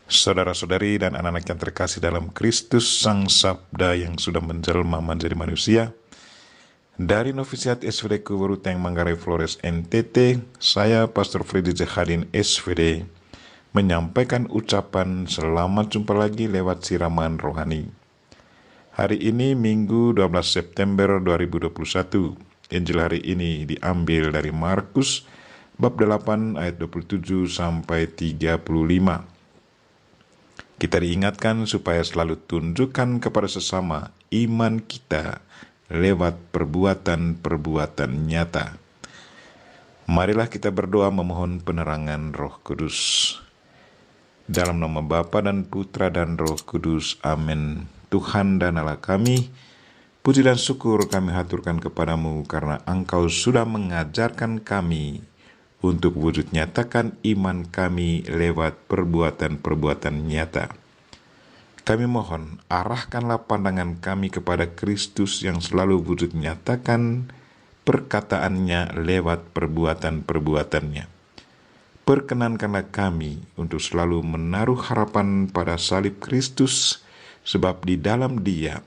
Saudara-saudari dan anak-anak yang terkasih dalam Kristus, Sang Sabda yang sudah menjelma menjadi manusia, dari Novisiat SVD Kuburuteng Manggarai Flores NTT, saya Pastor Freddy Zahadin SVD menyampaikan ucapan selamat jumpa lagi lewat siraman rohani. Hari ini Minggu 12 September 2021. Injil hari ini diambil dari Markus bab 8 ayat 27 sampai 35. Kita diingatkan supaya selalu tunjukkan kepada sesama iman kita lewat perbuatan-perbuatan nyata. Marilah kita berdoa memohon penerangan Roh Kudus. Dalam nama Bapa dan Putra dan Roh Kudus. Amin. Tuhan dan Allah kami, puji dan syukur kami haturkan kepadamu karena Engkau sudah mengajarkan kami untuk wujud nyatakan iman kami lewat perbuatan-perbuatan nyata. Kami mohon, arahkanlah pandangan kami kepada Kristus yang selalu wujud nyatakan perkataannya lewat perbuatan-perbuatannya. Perkenankanlah kami untuk selalu menaruh harapan pada salib Kristus, sebab di dalam Dia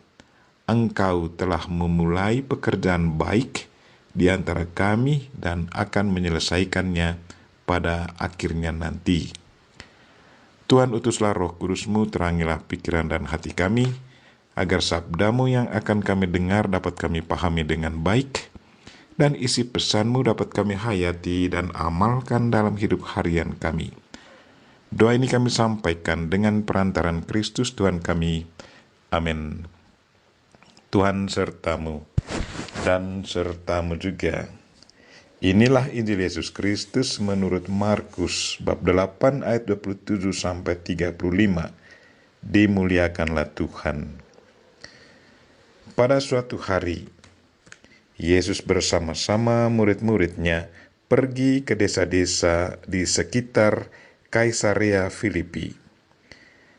Engkau telah memulai pekerjaan baik di antara kami dan akan menyelesaikannya pada akhirnya nanti. Tuhan, utuslah Roh Kudus-Mu, terangilah pikiran dan hati kami, agar sabda-Mu yang akan kami dengar dapat kami pahami dengan baik, dan isi pesan-Mu dapat kami hayati dan amalkan dalam hidup harian kami. Doa ini kami sampaikan dengan perantaran Kristus Tuhan kami. Amin. Tuhan sertamu dan sertamu juga. Inilah Injil Yesus Kristus menurut Markus bab 8 ayat 27 sampai 35. Dimuliakanlah Tuhan. Pada suatu hari, Yesus bersama-sama murid-muridnya pergi ke desa-desa di sekitar Kaisarea Filipi.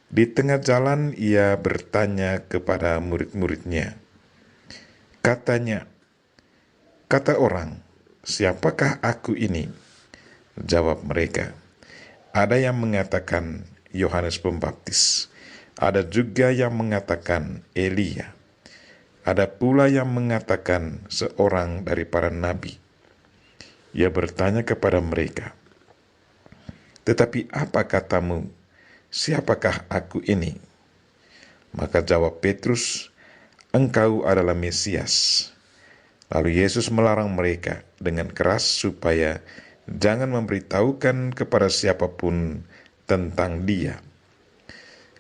Di tengah jalan ia bertanya kepada murid-muridnya. Katanya, kata orang, siapakah aku ini? Jawab mereka, ada yang mengatakan Yohanes Pembaptis, ada juga yang mengatakan Elia, ada pula yang mengatakan seorang dari para nabi. Ia bertanya kepada mereka, tetapi apa katamu, siapakah aku ini? Maka jawab Petrus, engkau adalah Mesias. Lalu Yesus melarang mereka dengan keras supaya jangan memberitahukan kepada siapapun tentang Dia.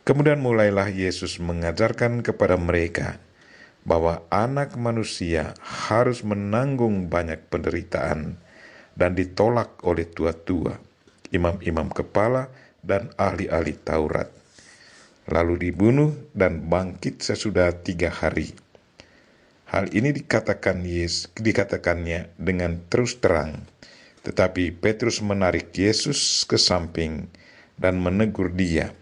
Kemudian mulailah Yesus mengajarkan kepada mereka bahwa Anak Manusia harus menanggung banyak penderitaan dan ditolak oleh tua-tua, imam-imam kepala, dan ahli-ahli Taurat, lalu dibunuh dan bangkit sesudah 3 hari. Hal ini dikatakannya dengan terus terang, tetapi Petrus menarik Yesus ke samping dan menegur dia.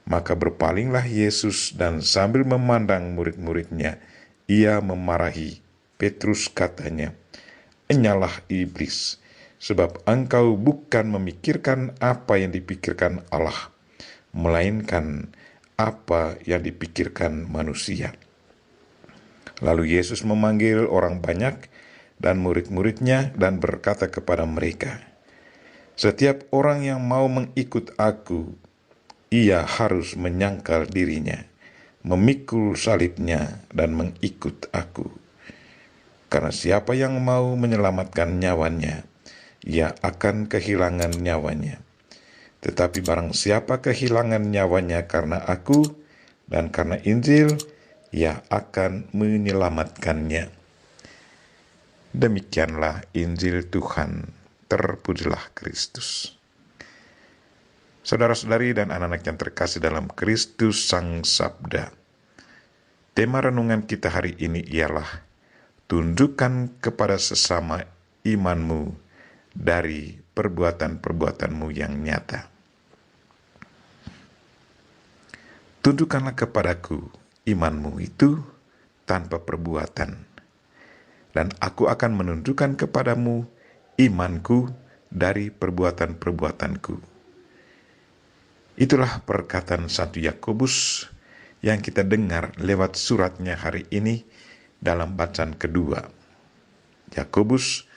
Maka berpalinglah Yesus dan sambil memandang murid-muridnya, ia memarahi Petrus, katanya, "Enyalah iblis, sebab engkau bukan memikirkan apa yang dipikirkan Allah, melainkan apa yang dipikirkan manusia." Lalu Yesus memanggil orang banyak dan murid-muridnya dan berkata kepada mereka, "Setiap orang yang mau mengikut aku, ia harus menyangkal dirinya, memikul salibnya dan mengikut aku. Karena siapa yang mau menyelamatkan nyawanya, ia akan kehilangan nyawanya. Tetapi barang siapa kehilangan nyawanya karena aku dan karena Injil, ia akan menyelamatkannya." Demikianlah Injil Tuhan. Terpujilah Kristus. Saudara-saudari dan anak-anak yang terkasih dalam Kristus Sang Sabda, tema renungan kita hari ini ialah tunjukkan kepada sesama imanmu dari perbuatan-perbuatanmu yang nyata. Tunjukkanlah kepadaku imanmu itu tanpa perbuatan, dan aku akan menunjukkan kepadamu imanku dari perbuatan-perbuatanku. Itulah perkataan Santo Yakobus yang kita dengar lewat suratnya hari ini dalam bacaan kedua. Yakobus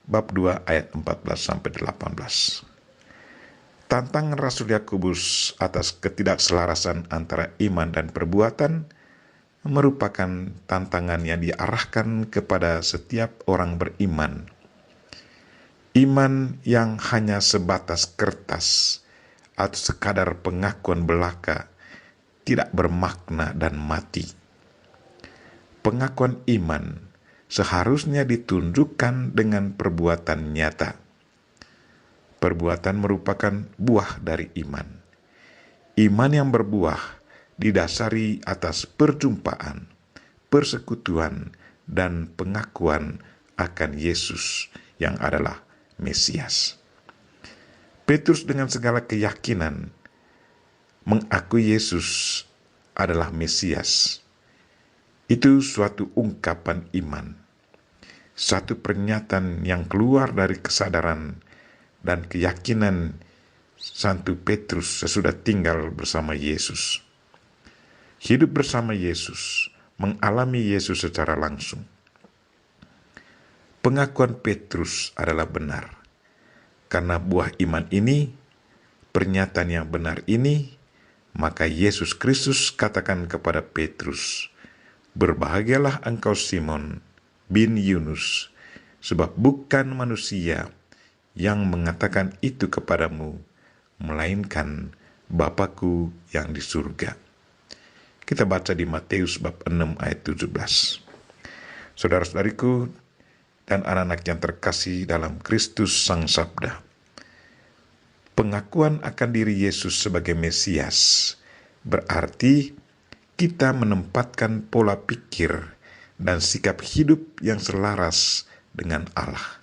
bab 2 ayat 14-18. Tantangan Rasul Yakobus atas ketidakselarasan antara iman dan perbuatan merupakan tantangan yang diarahkan kepada setiap orang beriman. Iman yang hanya sebatas kertas atau sekadar pengakuan belaka tidak bermakna dan mati. Pengakuan iman seharusnya ditunjukkan dengan perbuatan nyata. Perbuatan merupakan buah dari iman. Iman yang berbuah didasari atas perjumpaan, persekutuan, dan pengakuan akan Yesus yang adalah Mesias. Petrus dengan segala keyakinan mengakui Yesus adalah Mesias. Itu suatu ungkapan iman, satu pernyataan yang keluar dari kesadaran dan keyakinan Santo Petrus sesudah tinggal bersama Yesus. Hidup bersama Yesus, mengalami Yesus secara langsung. Pengakuan Petrus adalah benar. Karena buah iman ini, pernyataan yang benar ini, maka Yesus Kristus katakan kepada Petrus, "Berbahagialah engkau Simon bin Yunus, sebab bukan manusia yang mengatakan itu kepadamu, melainkan Bapa-Ku yang di surga." Kita baca di Matius bab 6 ayat 17. Saudara-saudariku dan anak-anak yang terkasih dalam Kristus Sang Sabda, pengakuan akan diri Yesus sebagai Mesias berarti kita menempatkan pola pikir dan sikap hidup yang selaras dengan Allah.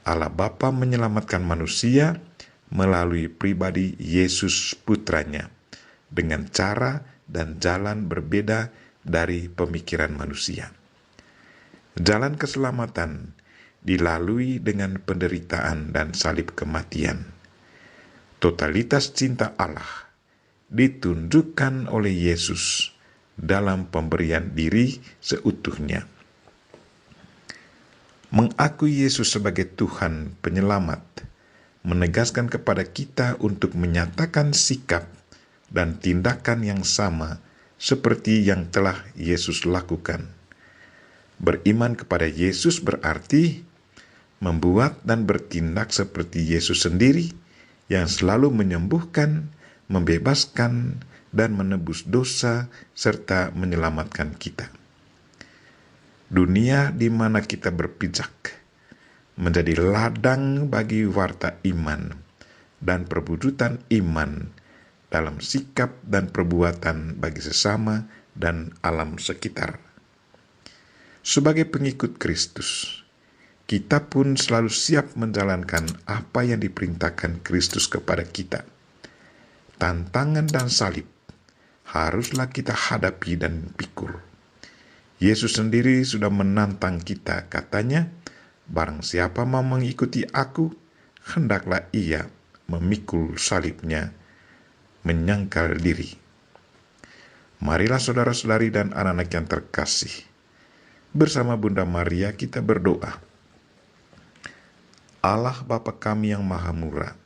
Allah Bapa menyelamatkan manusia melalui pribadi Yesus Putranya dengan cara dan jalan berbeda dari pemikiran manusia. Jalan keselamatan dilalui dengan penderitaan dan salib kematian. Totalitas cinta Allah ditunjukkan oleh Yesus dalam pemberian diri seutuhnya. Mengakui Yesus sebagai Tuhan Penyelamat menegaskan kepada kita untuk menyatakan sikap dan tindakan yang sama seperti yang telah Yesus lakukan. Beriman kepada Yesus berarti membuat dan bertindak seperti Yesus sendiri yang selalu menyembuhkan, membebaskan, dan menebus dosa serta menyelamatkan kita. Dunia di mana kita berpijak menjadi ladang bagi warta iman dan perwujudan iman dalam sikap dan perbuatan bagi sesama dan alam sekitar. Sebagai pengikut Kristus, kita pun selalu siap menjalankan apa yang diperintahkan Kristus kepada kita. Tantangan dan salib haruslah kita hadapi dan pikul. Yesus sendiri sudah menantang kita, katanya, "Barang siapa mau mengikuti aku, hendaklah ia memikul salibnya, menyangkal diri." Marilah saudara-saudari dan anak-anak yang terkasih, bersama Bunda Maria kita berdoa. Allah Bapa kami yang maha murah,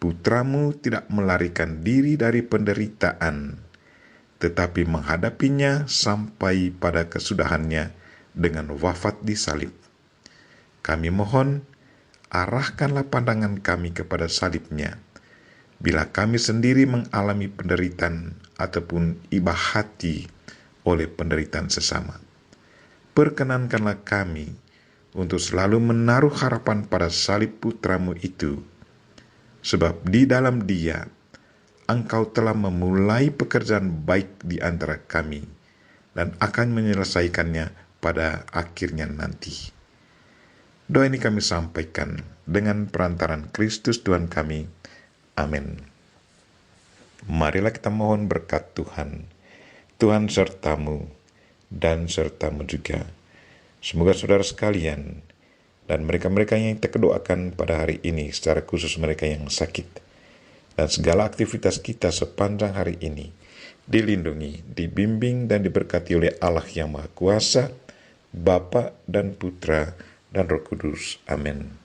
Putramu tidak melarikan diri dari penderitaan, tetapi menghadapinya sampai pada kesudahannya dengan wafat di salib. Kami mohon, arahkanlah pandangan kami kepada salibnya, bila kami sendiri mengalami penderitaan ataupun iba hati oleh penderitaan sesama. Perkenankanlah kami untuk selalu menaruh harapan pada salib Putramu itu, sebab di dalam Dia Engkau telah memulai pekerjaan baik di antara kami dan akan menyelesaikannya pada akhirnya nanti. Doa ini kami sampaikan dengan perantaran Kristus Tuhan kami. Amin. Marilah kita mohon berkat Tuhan. Tuhan sertamu dan sertamu juga. Semoga saudara sekalian dan mereka-mereka yang kita doakan pada hari ini, secara khusus mereka yang sakit, dan segala aktivitas kita sepanjang hari ini dilindungi, dibimbing, dan diberkati oleh Allah yang Maha Kuasa, Bapa dan Putra dan Roh Kudus. Amin.